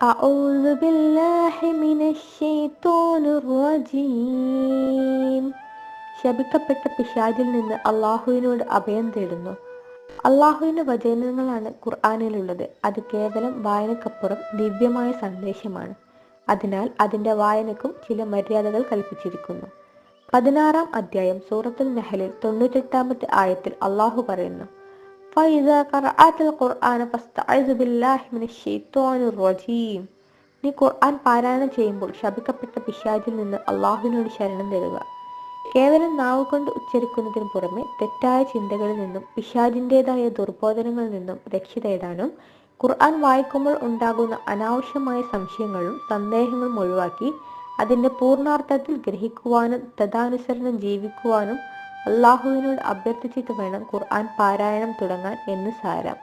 أعوذ بالله من الشيطان الرجيم. ശപിക്കപ്പെട്ട പിശാചിൽ നിന്ന് അള്ളാഹുവിനോട് അഭയം തേടുന്നു. അള്ളാഹുവിന്റെ വചനങ്ങളാണ് ഖുർആനിലുള്ളത്. അത് കേവലം വായനക്കപ്പുറം ദിവ്യമായ സന്ദേശമാണ്. അതിനാൽ അതിന്റെ വായനക്കും ചില മര്യാദകൾ കൽപ്പിച്ചിരിക്കുന്നു. 16-ാം അധ്യായം സൂറത്തുൽ നഹ്ലിൽ 98-ാമത്തെ ആയത്തിൽ അള്ളാഹു പറയുന്നു, فَإِذَا قَرَأْتَ الْقُرْآنَ فَاسْتَعِذْ بِاللَّهِ مِنَ الشَّيْطَانِ الرَّجِيمِ. നീ ഖുർആൻ പാരായണം ചെയ്യുമ്പോൾ ശപിക്കപ്പെട്ട പിശാചിൽ നിന്ന് അള്ളാഹുവിനോട് ശരണം തേടുക. കേവലം നാവുകൊണ്ട് ഉച്ചരിക്കുന്നതിന് പുറമെ തെറ്റായ ചിന്തകളിൽ നിന്നും പിശാചിൻ്റെതായ ദുർബോധനങ്ങളിൽ നിന്നും രക്ഷ തേടാനും ഖുർആൻ വായിക്കുമ്പോൾ ഉണ്ടാകുന്ന അനാവശ്യമായ സംശയങ്ങളും സന്ദേഹങ്ങളും ഒഴിവാക്കി അതിൻ്റെ പൂർണ്ണാർത്ഥത്തിൽ ഗ്രഹിക്കുവാനും തദാനുസരണം ജീവിക്കുവാനും അള്ളാഹുവിനോട് അഭ്യർത്ഥിച്ചിട്ട് വേണം ഖുർആൻ പാരായണം തുടങ്ങാൻ എന്ന് സാരം.